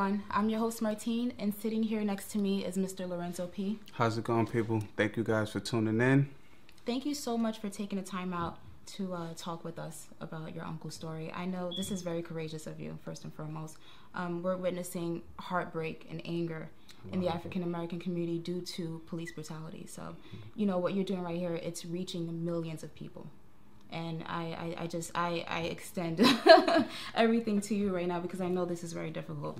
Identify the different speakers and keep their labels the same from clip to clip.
Speaker 1: everyone. I'm your host, Martine, and sitting here next to me is Mr. Lorenzo P.
Speaker 2: How's it going, people? Thank you guys for tuning in.
Speaker 1: Thank you so much for taking the time out to talk with us about your uncle's story. I know this is very courageous of you, first and foremost. We're witnessing heartbreak and anger in the African American community due to police brutality. So, you know, what you're doing right here, it's reaching millions of people. And I extend everything to you right now because I know this is very difficult.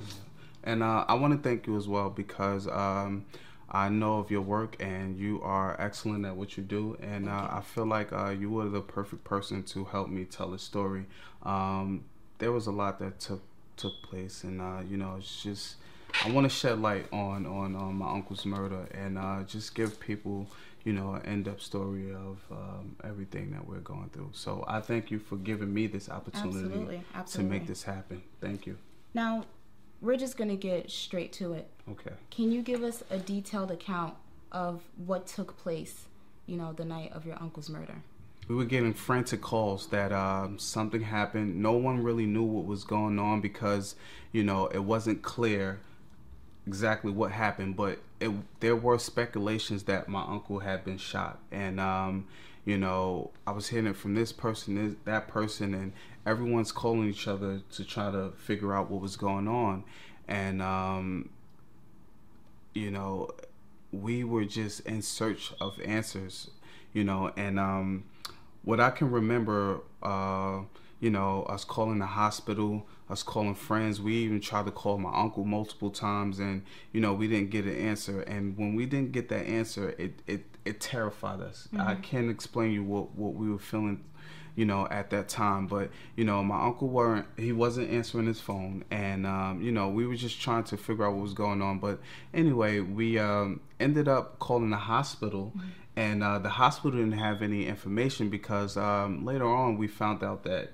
Speaker 2: And I want to thank you as well because I know of your work and you are excellent at what you do. And I feel like you were the perfect person to help me tell the story. There was a lot that took place, and you know, it's just I want to shed light on my uncle's murder and just give people, you know, an in-depth story of everything that we're going through. So I thank you for giving me this opportunity to make this happen. Thank you.
Speaker 1: Now, we're just going to get straight to it.
Speaker 2: Okay.
Speaker 1: Can you give us a detailed account of what took place, you know, the night of your uncle's murder?
Speaker 2: We were getting frantic calls that something happened. No one really knew what was going on because, you know, it wasn't clear exactly what happened, but there were speculations that my uncle had been shot. And, you know, I was hearing it from this person, that person, and everyone's calling each other to try to figure out what was going on. And, you know, we were just in search of answers, you know, and what I can remember, you know, us calling the hospital, us calling friends. We even tried to call my uncle multiple times, and you know, we didn't get an answer. And when we didn't get that answer, it terrified us. I can't explain you what we were feeling, you know, at that time. But you know, my uncle wasn't answering his phone, and you know, we were just trying to figure out what was going on. But anyway, we ended up calling the hospital. And the hospital didn't have any information because later on we found out that,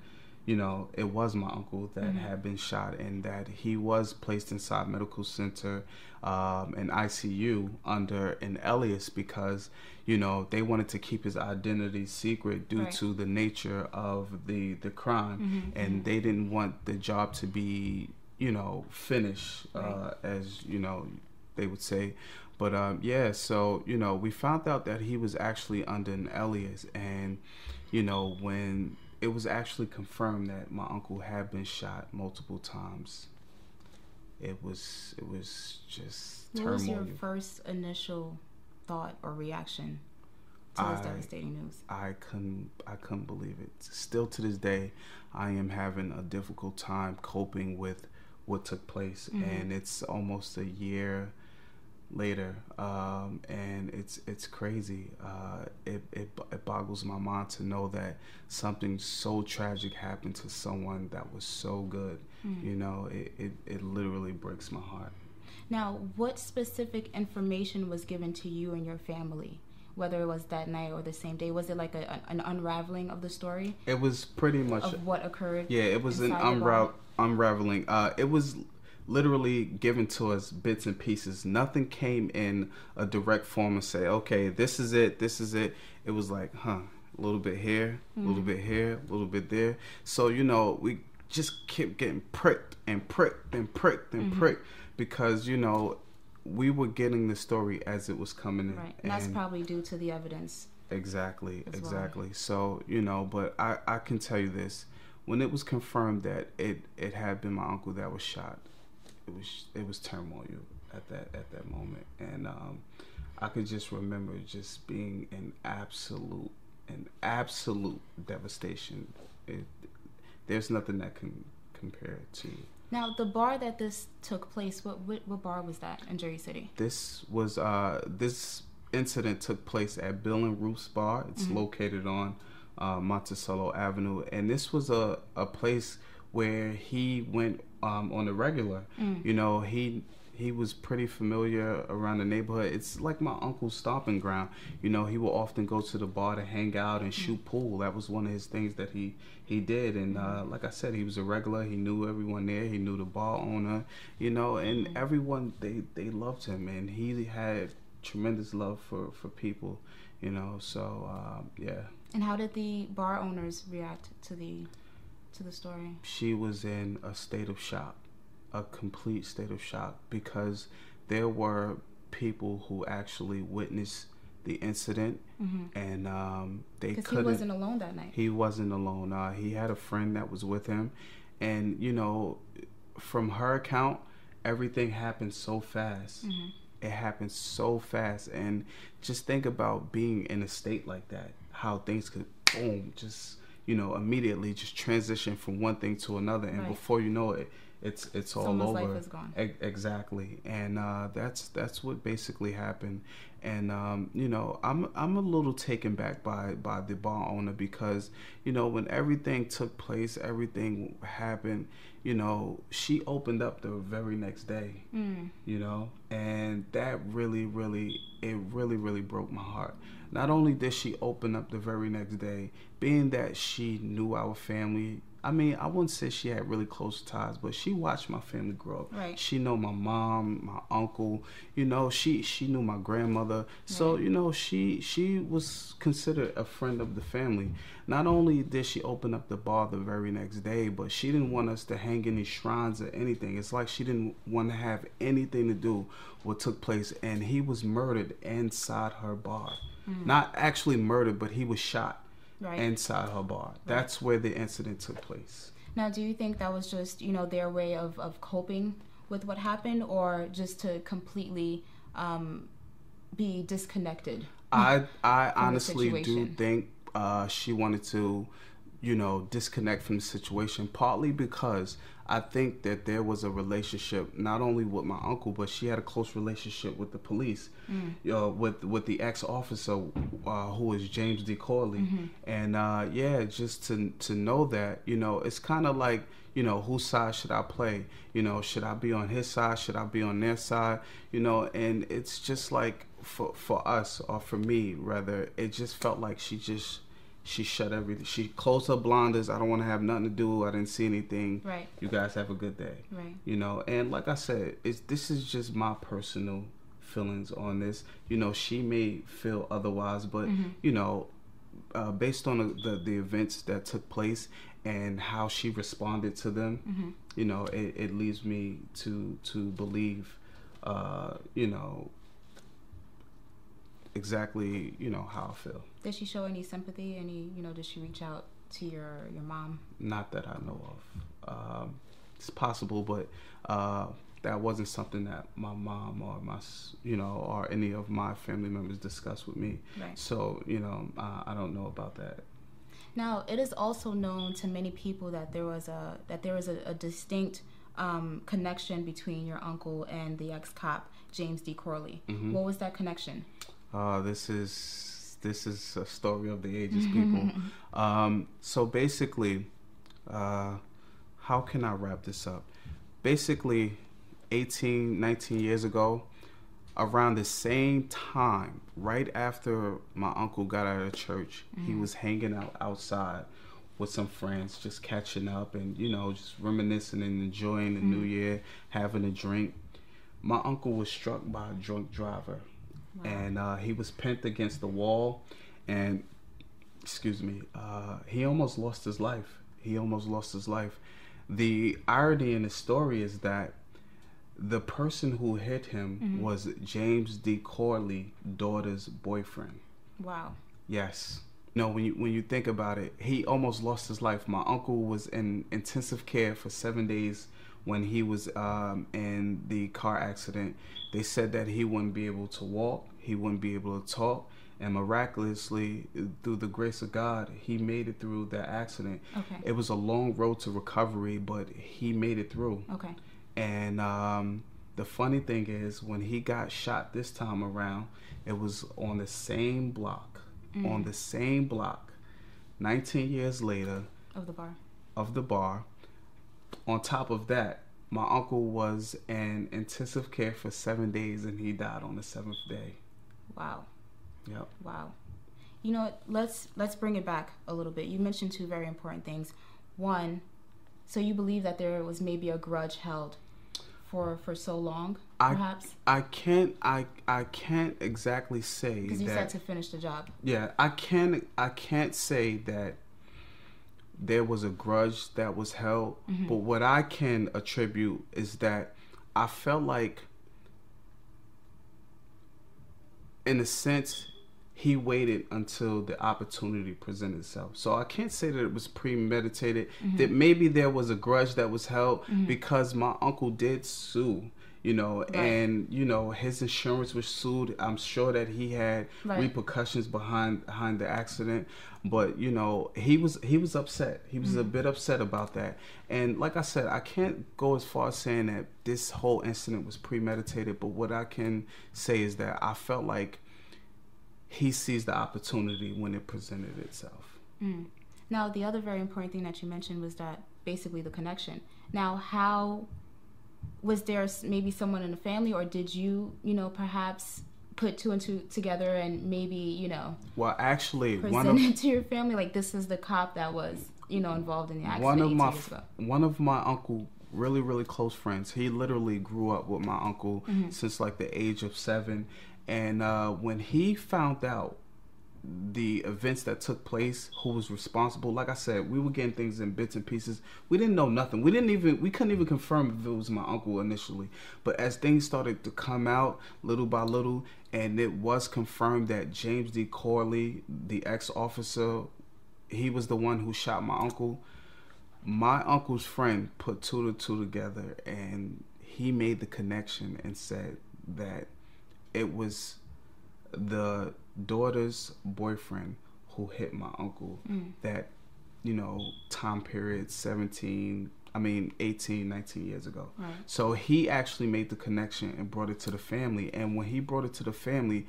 Speaker 2: you know, it was my uncle that had been shot and that he was placed inside medical center and ICU under an alias because, you know, they wanted to keep his identity secret due to the nature of the crime. And they didn't want the job to be, you know, finished, as, you know, they would say. But yeah, so, you know, we found out that he was actually under an alias, and, you know, when it was actually confirmed that my uncle had been shot multiple times, it was just turmoil.
Speaker 1: What was your first initial thought or reaction to this devastating news?
Speaker 2: I couldn't believe it. Still to this day, I am having a difficult time coping with what took place, and it's almost a year later, and it's crazy. It boggles my mind to know that something so tragic happened to someone that was so good. You know, it literally breaks my heart.
Speaker 1: Now, what specific information was given to you and your family, whether it was that night or the same day? Was it like an unraveling of the story?
Speaker 2: It was pretty much
Speaker 1: of what occurred.
Speaker 2: Yeah, it was an unraveling. It was literally given to us bits and pieces. Nothing came in a direct form and say, okay, this is it. It was like, a little bit here, a little bit here, a little bit there. So, you know, we just kept getting pricked and pricked and pricked and pricked because, you know, we were getting the story as it was coming in.
Speaker 1: Right, and that's probably due to the evidence.
Speaker 2: Exactly. So, you know, but I can tell you this. When it was confirmed that it had been my uncle that was shot, it was turmoil at that moment, and I could just remember just being in absolute devastation. There's nothing that can compare it to.
Speaker 1: Now, the bar that this took place, what bar was that in Jersey City?
Speaker 2: This was this incident took place at Bill and Ruth's Bar. It's located on Monticello Avenue, and this was a place where he went on the regular. You know, he was pretty familiar around the neighborhood. It's like my uncle's stomping ground. You know, he would often go to the bar to hang out and shoot pool. That was one of his things that he did. And like I said, he was a regular. He knew everyone there. He knew the bar owner, you know, and everyone, they loved him. And he had tremendous love for people, you know, so yeah.
Speaker 1: And how did the bar owners react to the story?
Speaker 2: She was in a state of shock. a complete state of shock because there were people who actually witnessed the incident, and they couldn't.
Speaker 1: Because he wasn't alone that night.
Speaker 2: He wasn't alone. He had a friend that was with him, and from her account, everything happened so fast. It happened so fast, and just think about being in a state like that. How things could boom, just immediately just transition from one thing to another, and before you know it, it's all
Speaker 1: Someone's
Speaker 2: over.
Speaker 1: life is gone.
Speaker 2: Exactly, and that's what basically happened. And I'm a little taken back by the bar owner because when everything took place, everything happened. She opened up the very next day. And that really broke my heart. Not only did she open up the very next day, being that she knew our family. I mean, I wouldn't say she had really close ties, but she watched my family grow up.
Speaker 1: Right.
Speaker 2: She knew my mom, my uncle. She knew my grandmother. So she was considered a friend of the family. Not only did she open up the bar the very next day, but she didn't want us to hang any shrines or anything. It's like she didn't want to have anything to do with what took place. And he was murdered inside her bar. Not actually murdered, but he was shot. Right. Inside her bar. Right. That's where the incident took place.
Speaker 1: Now, do you think that was just, their way of coping with what happened, or just to completely be disconnected?
Speaker 2: I honestly do think she wanted to, disconnect from the situation, partly because I think that there was a relationship not only with my uncle, but she had a close relationship with the police, with the ex-officer who was James D. Corley. And just to know that, it's kind of like, whose side should I play? Should I be on his side? Should I be on their side? And it's just like for us, or for me rather, it just felt like she shut everything. She closed her blinders. I don't want to have nothing to do. I didn't see anything.
Speaker 1: Right.
Speaker 2: You guys have a good day.
Speaker 1: Right.
Speaker 2: And like I said, this is just my personal feelings on this. She may feel otherwise, but based on the events that took place and how she responded to them, it leads me to believe, exactly, how I feel.
Speaker 1: Did she show any sympathy? Did she reach out to your mom?
Speaker 2: Not that I know of. It's possible, but that wasn't something that my mom or or any of my family members discussed with me.
Speaker 1: Right.
Speaker 2: So, I don't know about that.
Speaker 1: Now, it is also known to many people that there was a distinct connection between your uncle and the ex-cop James D. Corley. What was that connection?
Speaker 2: This is a story of the ages, people. So basically, how can I wrap this up? Basically, 19 years ago, around the same time, right after my uncle got out of church, he was hanging out outside with some friends, just catching up and, just reminiscing and enjoying the new year, having a drink. My uncle was struck by a drunk driver. Wow. And he was pinned against the wall, and he almost lost his life. The irony in the story is that the person who hit him was James D. Corley's daughter's boyfriend.
Speaker 1: Wow.
Speaker 2: Yes. When you think about it, he almost lost his life. My uncle was in intensive care for 7 days when he was in the car accident. They said that he wouldn't be able to walk, he wouldn't be able to talk, and miraculously, through the grace of God, he made it through that accident.
Speaker 1: Okay.
Speaker 2: It was a long road to recovery, but he made it through.
Speaker 1: Okay.
Speaker 2: And the funny thing is, when he got shot this time around, it was on the same block. 19 years later. Of the bar. On top of that, my uncle was in intensive care for 7 days, and he died on the 7th day.
Speaker 1: Wow.
Speaker 2: Yep.
Speaker 1: Wow. Let's bring it back a little bit. You mentioned two very important things. One, so you believe that there was maybe a grudge held for so long, perhaps?
Speaker 2: I can't exactly say,
Speaker 1: because you said to finish the job.
Speaker 2: Yeah, I can't say that there was a grudge that was held. But what I can attribute is that I felt like, in a sense, he waited until the opportunity presented itself. So I can't say that it was premeditated, that maybe there was a grudge that was held because my uncle did sue, you know, and, you know, his insurance was sued. I'm sure that he had repercussions behind the accident. But, you know, he was upset. He was a bit upset about that. And like I said, I can't go as far as saying that this whole incident was premeditated. But what I can say is that I felt like he seized the opportunity when it presented itself.
Speaker 1: Now, the other very important thing that you mentioned was that basically the connection. Now, how was there maybe someone in the family, or did you, you know, perhaps put two and two together and maybe, you know,
Speaker 2: well, actually,
Speaker 1: present it to your family, like this is the cop that was, you know, involved in the accident?
Speaker 2: One of my uncle, really close friends, he literally grew up with my uncle since like the age of 7, and when he found out the events that took place, who was responsible, like I said, we were getting things in bits and pieces. We didn't know nothing. We couldn't even confirm if it was my uncle initially. But as things started to come out little by little, and it was confirmed that James D. Corley, the ex-officer, he was the one who shot my uncle. My uncle's friend put 2 to 2 together, and he made the connection and said that it was the daughter's boyfriend who hit my uncle that, you know, time period 18, 19 years ago. So he actually made the connection and brought it to the family. And when he brought it to the family,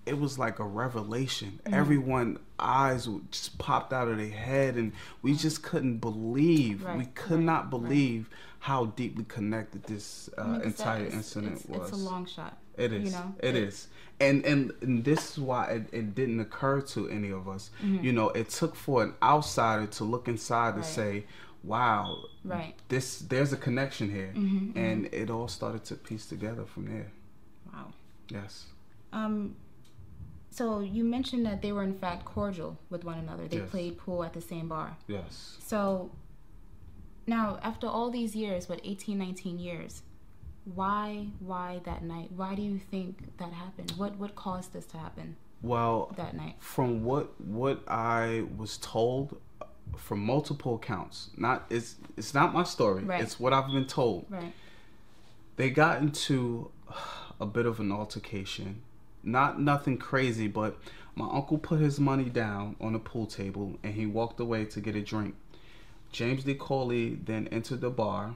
Speaker 2: it was like a revelation. Everyone's eyes just popped out of their head, and we just couldn't believe. We could not believe how deeply connected this entire incident was.
Speaker 1: It's a long shot.
Speaker 2: It is.
Speaker 1: You know?
Speaker 2: It is. And this is why it didn't occur to any of us. You know, it took for an outsider to look inside and say, wow, there's a connection here. And it all started to piece together from there.
Speaker 1: Wow.
Speaker 2: Yes.
Speaker 1: So you mentioned that they were in fact cordial with one another. They played pool at the same bar.
Speaker 2: Yes.
Speaker 1: So now, after all these years, 18, 19 years, why that night? Why do you think that happened? What caused this to happen?
Speaker 2: Well,
Speaker 1: that night,
Speaker 2: from what I was told, from multiple accounts, it's not my story. It's what I've been told. They got into a bit of an altercation. Nothing crazy, but my uncle put his money down on the pool table and he walked away to get a drink. James D. Corley then entered the bar.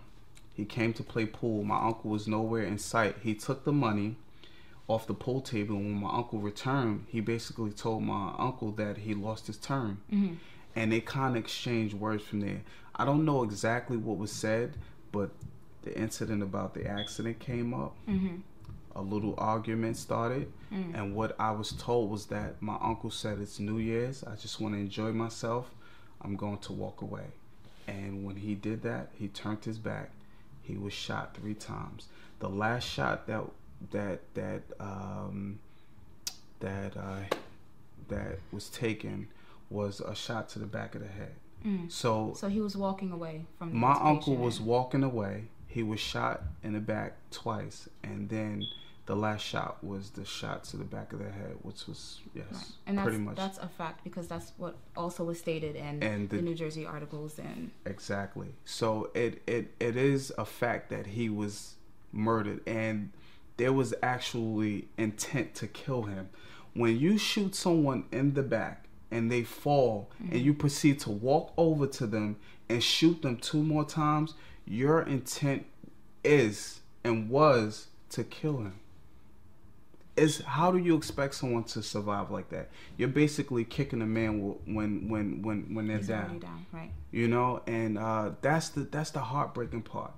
Speaker 2: He came to play pool. My uncle was nowhere in sight. He took the money off the pool table. When my uncle returned, he basically told my uncle that he lost his turn. And they kind of exchanged words from there. I don't know exactly what was said, but the incident about the accident came up. A little argument started. And what I was told was that my uncle said, it's New Year's. I just want to enjoy myself. I'm going to walk away. And when he did that, he turned his back. He was shot 3 times. The last shot that was taken was a shot to the back of the head. So
Speaker 1: he was walking away from the
Speaker 2: my uncle was walking away. He was shot in the back twice, and then the last shot was the shot to the back of the head, which was
Speaker 1: and
Speaker 2: pretty much.
Speaker 1: That's a fact, because that's what also was stated in the New Jersey articles. And
Speaker 2: exactly. So it is a fact that he was murdered, and there was actually intent to kill him. When you shoot someone in the back and they fall, and you proceed to walk over to them and shoot them 2 more times, your intent is and was to kill him. How do you expect someone to survive like that? You're basically kicking a man when they're down.
Speaker 1: Right?
Speaker 2: You know, and that's the heartbreaking part.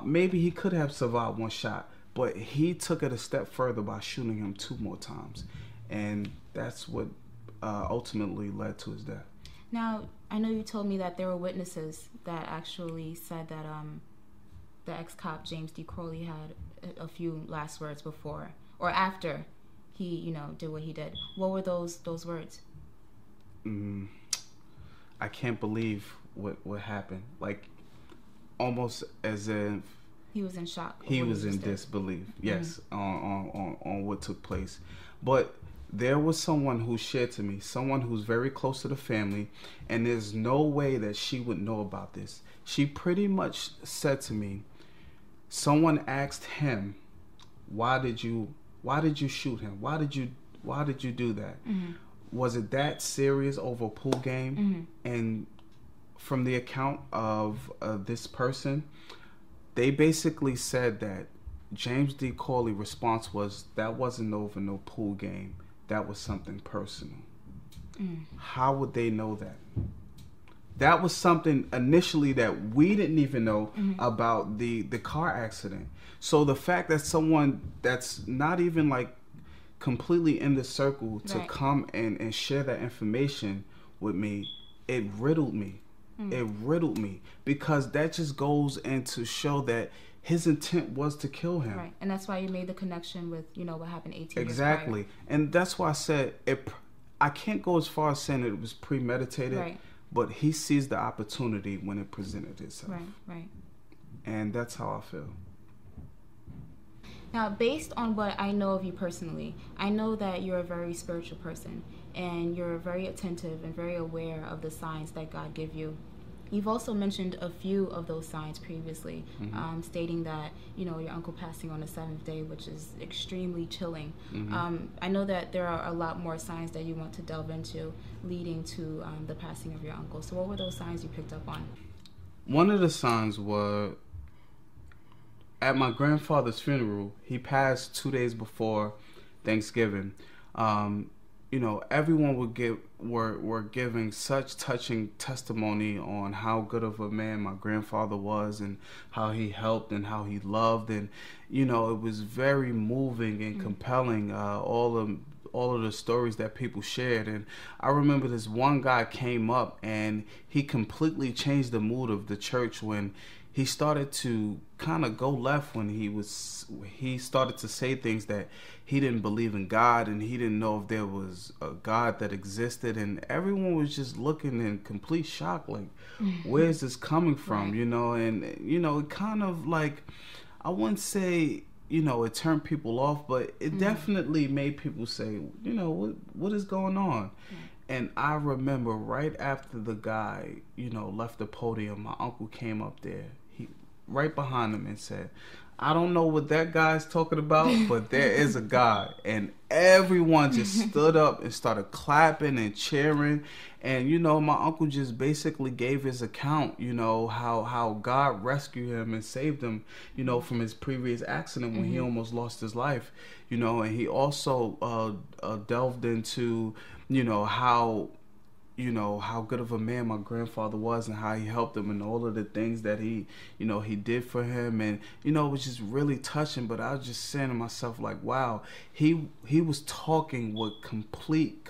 Speaker 2: Maybe he could have survived 1 shot, but he took it a step further by shooting him 2 more times, and that's what ultimately led to his death.
Speaker 1: Now, I know you told me that there were witnesses that actually said that the ex-cop James D. Crowley had a few last words before or after he, you know, did what he did. What were those words?
Speaker 2: I can't believe what happened. Like, almost as if
Speaker 1: he was in shock.
Speaker 2: He was in disbelief. Yes, on what took place. But there was someone who shared to me, someone who's very close to the family, and there's no way that she would know about this. She pretty much said to me, someone asked him, why did you shoot him? Why did you do that? Mm-hmm. Was it that serious over a pool game? Mm-hmm. And from the account of this person, they basically said that James D. Corley's response was, that wasn't over no pool game. That was something personal. How would they know that? That was something initially that we didn't even know about the car accident. So the fact that someone that's not even like completely in the circle to come and share that information with me, it riddled me. It riddled me, because that just goes in to show that his intent was to kill him.
Speaker 1: Right, and that's why you made the connection with, what happened 18 years prior.
Speaker 2: Exactly, and that's why I said it. I can't go as far as saying that it was premeditated, but he seized the opportunity when it presented itself.
Speaker 1: Right.
Speaker 2: And that's how I feel.
Speaker 1: Now, based on what I know of you personally, I know that you're a very spiritual person, and you're very attentive and very aware of the signs that God give you. You've also mentioned a few of those signs previously, stating that, your uncle passing on the 7th day, which is extremely chilling. I know that there are a lot more signs that you want to delve into leading to the passing of your uncle. So what were those signs you picked up on?
Speaker 2: One of the signs were at my grandfather's funeral. He passed 2 days before Thanksgiving. Everyone were giving such touching testimony on how good of a man my grandfather was, and how he helped and how he loved, and it was very moving and compelling. All of the stories that people shared, and I remember this one guy came up and he completely changed the mood of the church when he started to kind of go left, when he started to say things that he didn't believe in God, and he didn't know if there was a God that existed, and everyone was just looking in complete shock, like, where's this coming from? And it kind of, like, I wouldn't say it turned people off, but it definitely made people say, what is going on? And I remember right after the guy, left the podium, my uncle came up there, right behind him, and said, I don't know what that guy's talking about, but there is a God. And everyone just stood up and started clapping and cheering. And, my uncle just basically gave his account, how God rescued him and saved him, from his previous accident when he almost lost his life, and he also delved into, how good of a man my grandfather was, and how he helped him, and all of the things that he did for him. And, it was just really touching. But I was just saying to myself, like, wow, he was talking with complete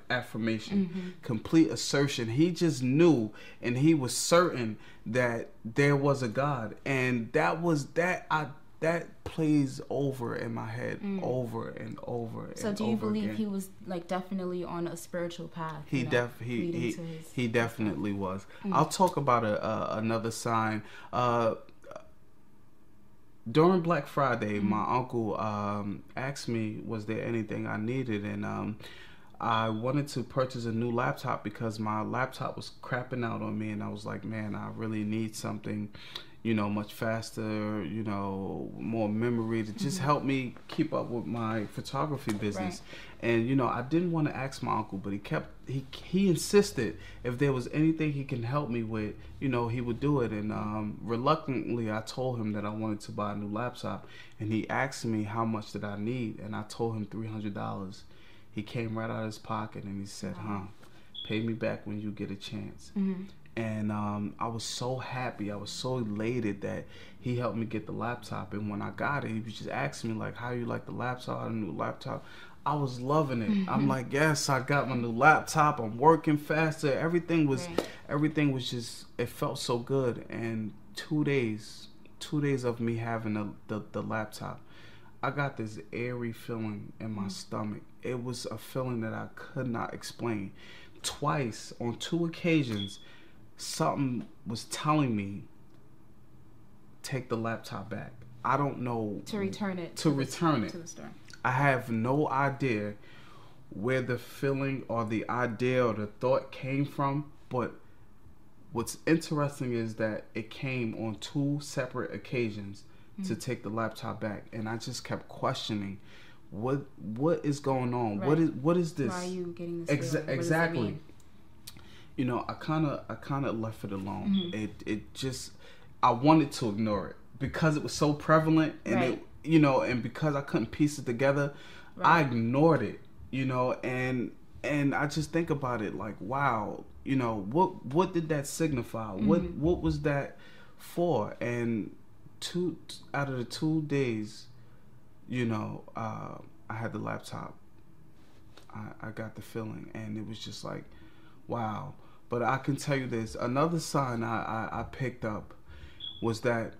Speaker 2: affirmation, complete assertion. He just knew, and he was certain that there was a God. And that plays over in my head over and over.
Speaker 1: So do you believe he was definitely on a spiritual path?
Speaker 2: He definitely was. I'll talk about another sign. During Black Friday, my uncle asked me, was there anything I needed? And I wanted to purchase a new laptop because my laptop was crapping out on me, and I was like, man, I really need something much faster, more memory to just help me keep up with my photography business. And, I didn't want to ask my uncle, but he insisted if there was anything he can help me with, he would do it. And reluctantly, I told him that I wanted to buy a new laptop, and he asked me how much did I need, and I told him $300. He came right out of his pocket and he said, pay me back when you get a chance. And I was so happy, I was so elated that he helped me get the laptop. And when I got it, he was just asking me, like, how you like the laptop, a new laptop? I was loving it. I'm like, yes, I got my new laptop. I'm working faster. Everything was just, it felt so good. And 2 days of me having the laptop, I got this airy feeling in my stomach. It was a feeling that I could not explain. Twice, on 2 occasions, something was telling me, take the laptop back. I don't know.
Speaker 1: To return it.
Speaker 2: To return it.
Speaker 1: To the store.
Speaker 2: I have no idea where the feeling or the idea or the thought came from, but what's interesting is that it came on 2 separate occasions to take the laptop back, and I just kept questioning, what is going on?
Speaker 1: Right.
Speaker 2: What is this?
Speaker 1: Why are you getting this?
Speaker 2: Exactly. You know, I kind of left it alone. It just, I wanted to ignore it because it was so prevalent, and it, you know, and because I couldn't piece it together, I ignored it. You know, and I just think about it like, wow, you know, what did that signify? What was that for? And out of the 2 days, you know, I had the laptop. I got the feeling, and it was just like, wow. But I can tell you this, another sign I picked up was that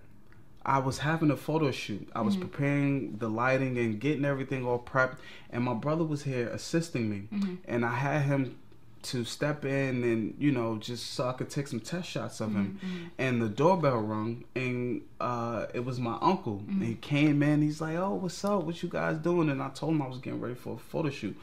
Speaker 2: I was having a photo shoot. I was preparing the lighting and getting everything all prepped, and my brother was here assisting me, and I had him to step in and, you know, just so I could take some test shots of him. And the doorbell rung, and it was my uncle. And he came in. He's like, "Oh, what's up? What you guys doing?" And I told him I was getting ready for a photo shoot.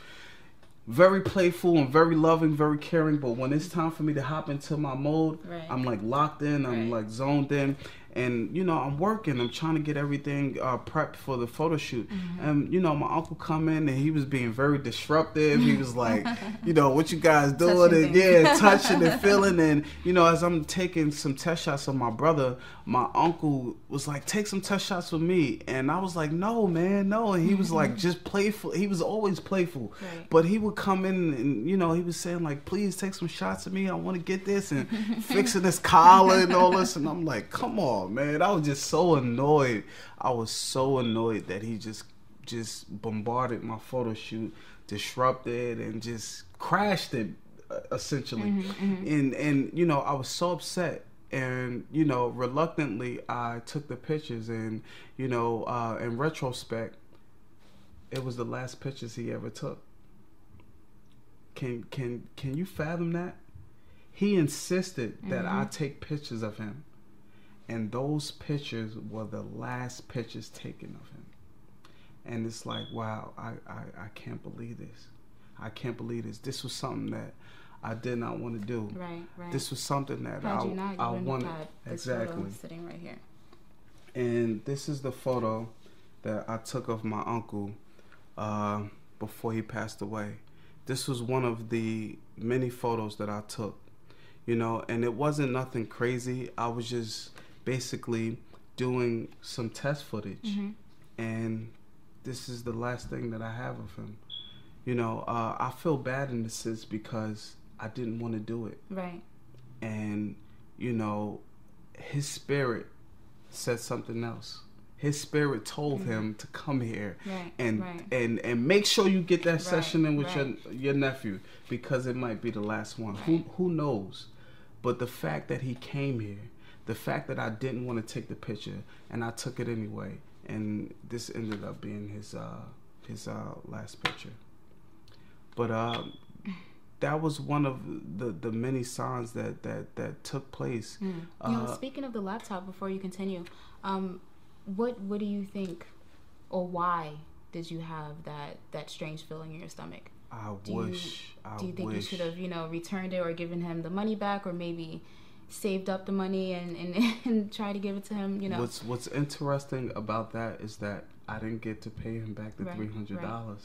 Speaker 2: Very playful and very loving, very caring. But when it's time for me to hop into my mode, I'm like locked in. I'm like zoned in. And, you know, I'm working. I'm trying to get everything prepped for the photo shoot. And, you know, my uncle come in, and he was being very disruptive. He was like, you know, what you guys doing? And touching and feeling. And, you know, as I'm taking some test shots of my brother, my uncle was like, take some test shots with me. And I was like, no, man, no. And he was like, just playful. He was always playful. But he would come in and, you know, he was saying like, please take some shots of me. I want to get this, and fixing this collar and all this. And I'm like, come on, man. I was just so annoyed. I was so annoyed that he just bombarded my photo shoot, disrupted, and just crashed it, essentially. And you know, I was so upset. And, you know, reluctantly, I took the pictures, and, you know, in retrospect, it was the last pictures he ever took. Can you fathom that? He insisted that I take pictures of him, and those pictures were the last pictures taken of him. And it's like, wow, I can't believe this. I can't believe this. This was something that I did not want to do.
Speaker 1: Right.
Speaker 2: This was something that
Speaker 1: I wanted.
Speaker 2: Exactly.
Speaker 1: Sitting right here.
Speaker 2: And this is the photo that I took of my uncle before he passed away. This was one of the many photos that I took, you know, and it wasn't nothing crazy. I was just basically doing some test footage, and this is the last thing that I have of him. You know, I feel bad in this sense because I didn't want to do it. Right. And, you know, his spirit said something else. His spirit told him to come here and make sure you get that session in with your nephew, because it might be the last one. Who knows? But the fact that he came here, the fact that I didn't want to take the picture and I took it anyway, and this ended up being his last picture. But that was one of the many signs that took place.
Speaker 1: You know, speaking of the laptop, before you continue, what do you think, or why did you have that strange feeling in your stomach? Do you think you should have, you know, returned it or given him the money back, or maybe saved up the money and try to give it to him? You know,
Speaker 2: what's interesting about that is that I didn't get to pay him back the $300.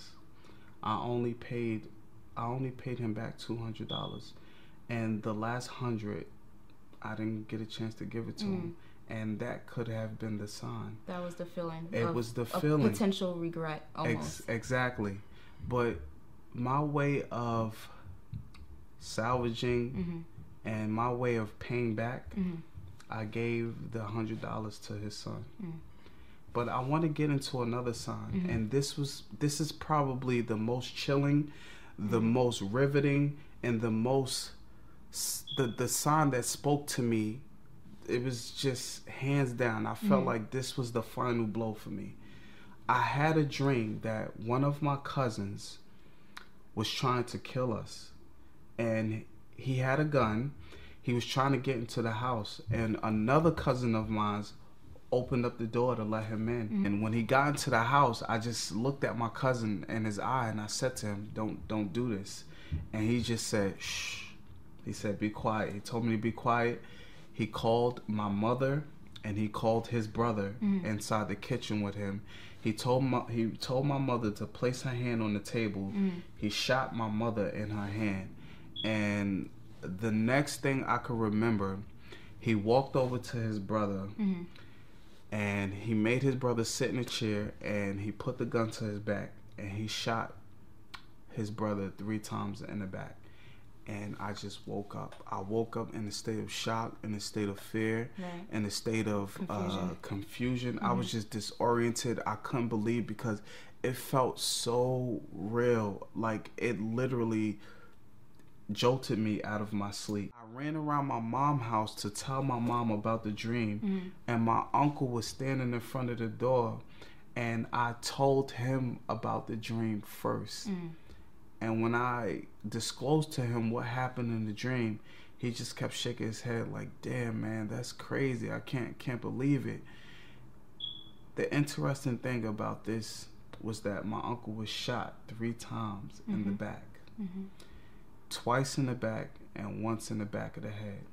Speaker 2: I only paid him back $200, and the last $100 I didn't get a chance to give it to him. And that could have been the sign. That was the feeling. It was the feeling.
Speaker 1: Potential regret, almost.
Speaker 2: Exactly. But my way of salvaging and my way of paying back, I gave the $100 to his son. But I want to get into another sign, and this is probably the most chilling, the most riveting, and the sign that spoke to me. It was just hands down. I felt like this was the final blow for me. I had a dream that one of my cousins was trying to kill us, and he had a gun. He was trying to get into the house, and another cousin of mine's opened up the door to let him in. Mm-hmm. And when he got into the house, I just looked at my cousin in his eye, and I said to him, don't do this. And he just said, shh. He said, be quiet. He told me to be quiet. He called my mother, and he called his brother inside the kitchen with him. He told my mother to place her hand on the table. He shot my mother in her hand. And the next thing I could remember, he walked over to his brother, and he made his brother sit in a chair, and he put the gun to his back, and he shot his brother 3 times in the back. And I just woke up. I woke up in a state of shock, in a state of fear, in a state of confusion. I was just disoriented. I couldn't believe, because it felt so real. Like, it literally jolted me out of my sleep. I ran around my mom's house to tell my mom about the dream, and my uncle was standing in front of the door, and I told him about the dream first. And when I disclosed to him what happened in the dream, he just kept shaking his head like, damn, man, that's crazy. I can't believe it. The interesting thing about this was that my uncle was shot 3 times in the back. Twice in the back and once in the back of the head.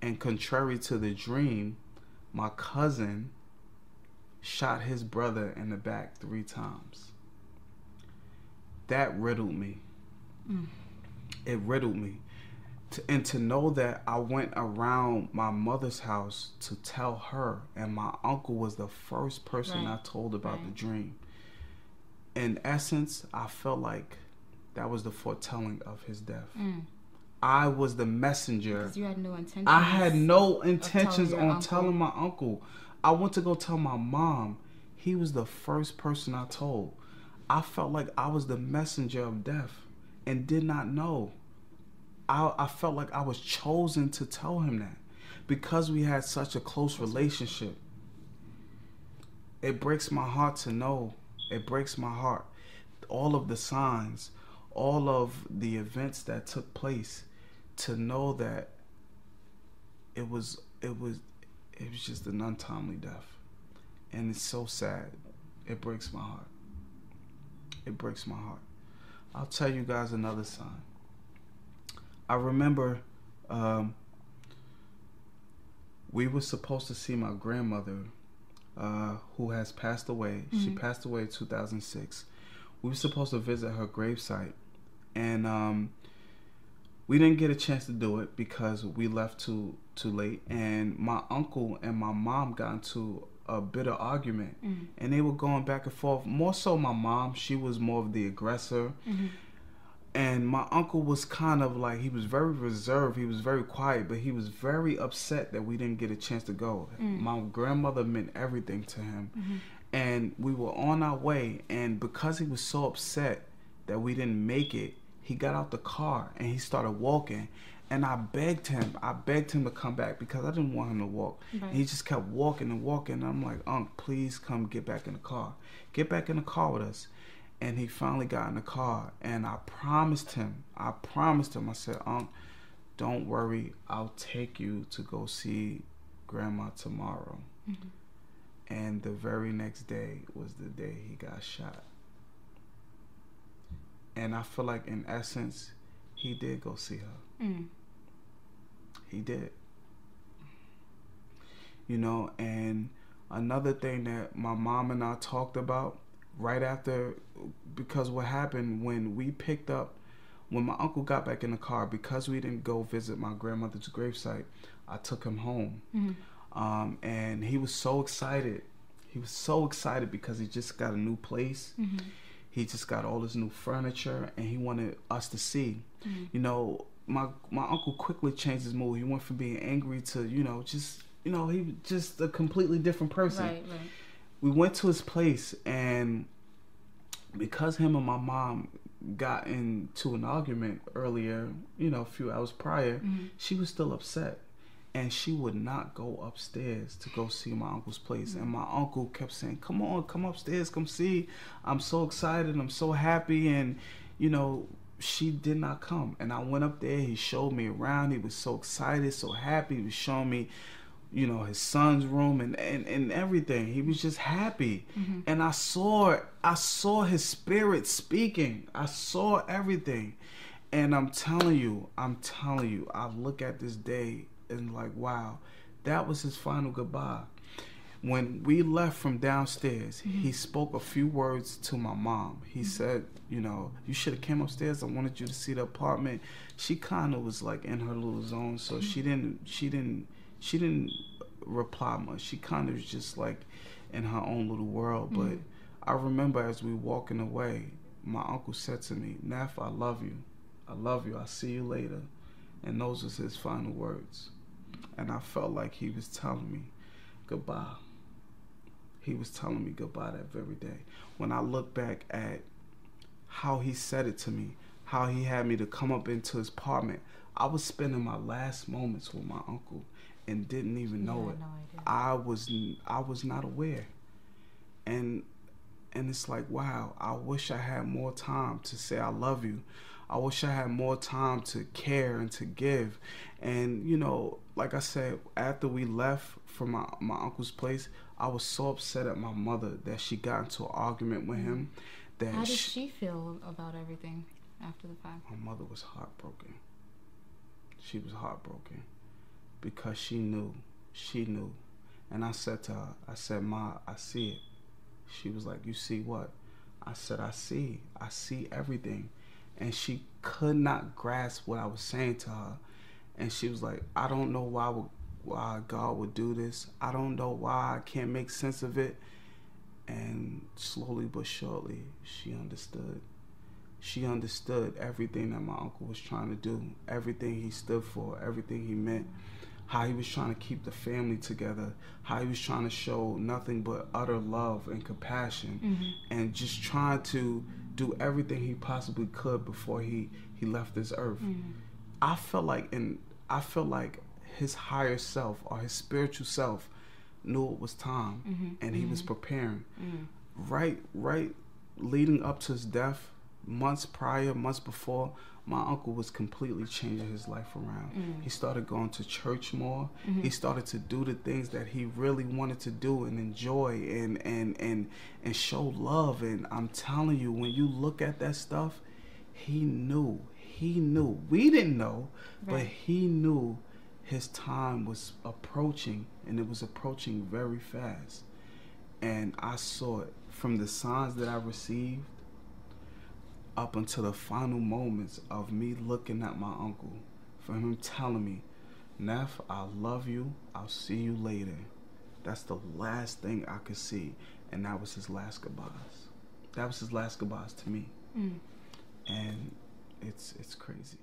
Speaker 2: And contrary to the dream, my cousin shot his brother in the back 3 times. That riddled me. It riddled me. And to know that I went around my mother's house to tell her, and my uncle was the first person I told about the dream. In essence, I felt like that was the foretelling of his death. I was the messenger.
Speaker 1: Because you had no intentions.
Speaker 2: I had no intentions on telling my uncle. I went to go tell my mom. He was the first person I told. I felt like I was the messenger of death and did not know. I felt like I was chosen to tell him that, because we had such a close relationship. It breaks my heart to know. It breaks my heart. All of the signs, all of the events that took place, to know that it was just an untimely death. And it's so sad. It breaks my heart. It breaks my heart. I'll tell you guys another sign. I remember we were supposed to see my grandmother, who has passed away. She passed away in 2006. We were supposed to visit her gravesite, and we didn't get a chance to do it because we left too late. And my uncle and my mom got into a bitter argument, and they were going back and forth. More so my mom, she was more of the aggressor, and my uncle was kind of like, he was very reserved, he was very quiet, but he was very upset that we didn't get a chance to go. My grandmother meant everything to him, and we were on our way, and because he was so upset that we didn't make it, he got out the car and he started walking. And I begged him to come back, because I didn't want him to walk. And he just kept walking and walking. And I'm like, Unc, please come get back in the car. Get back in the car with us. And he finally got in the car. And I promised him, I said, Unc, don't worry. I'll take you to go see Grandma tomorrow. And the very next day was the day he got shot. And I feel like, in essence, he did go see her. He did. You know, and another thing that my mom and I talked about right after, because what happened when my uncle got back in the car, because we didn't go visit my grandmother's gravesite, I took him home. And he was so excited. He was so excited because he just got a new place. He just got all this new furniture, and he wanted us to see. You know, my uncle quickly changed his mood. He went from being angry to, he was just a completely different person.
Speaker 1: Right.
Speaker 2: We went to his place, and because him and my mom got into an argument earlier, a few hours prior, she was still upset. And she would not go upstairs to go see my uncle's place. And my uncle kept saying, come upstairs, come see. I'm so excited. I'm so happy. And, she did not come. And I went up there. He showed me around. He was so excited, so happy. He was showing me, you know, his son's room and everything. He was just happy. And I saw his spirit speaking. I saw everything. And I'm telling you, I look at this day and like, wow, that was his final goodbye. When we left from downstairs, he spoke a few words to my mom. He said, you know, you should have came upstairs. I wanted you to see the apartment. She kind of was like in her little zone, so she didn't reply much. She kind of was just like in her own little world. But I remember as we walking away, my uncle said to me, "Neff, I love you. I love you. I'll see you later." And those was his final words. And I felt like he was telling me goodbye. He was telling me goodbye that very day. When I look back at how he said it to me, how he had me to come up into his apartment, I was spending my last moments with my uncle and didn't even know it.
Speaker 1: No idea.
Speaker 2: I was not aware. And it's like, wow, I wish I had more time to say I love you. I wish I had more time to care and to give. And, you know, like I said, after we left from my uncle's place, I was so upset at my mother that she got into an argument with him. That
Speaker 1: How did she feel about everything after the fact?
Speaker 2: My mother was heartbroken. She was heartbroken because she knew. And I said to her, I said, "Ma, I see it." She was like, "You see what?" I said, I see everything." And she could not grasp what I was saying to her. And she was like, "I don't know why God would do this. I don't know why. I can't make sense of it." And slowly but surely, she understood. She understood everything that my uncle was trying to do, everything he stood for, everything he meant, how he was trying to keep the family together, how he was trying to show nothing but utter love and compassion, and just trying to do everything he possibly could before he left this earth. I felt like his higher self or his spiritual self knew it was time, and he was preparing. Right leading up to his death, months before, my uncle was completely changing his life around. He started going to church more. He started to do the things that he really wanted to do and enjoy and show love. And I'm telling you, when you look at that stuff, he knew. We didn't know, but he knew his time was approaching, and it was approaching very fast. And I saw it from the signs that I received up until the final moments of me looking at my uncle, for him telling me, "Neff, I love you. I'll see you later." That's the last thing I could see. And that was his last goodbyes. That was his last goodbyes to me. And it's crazy.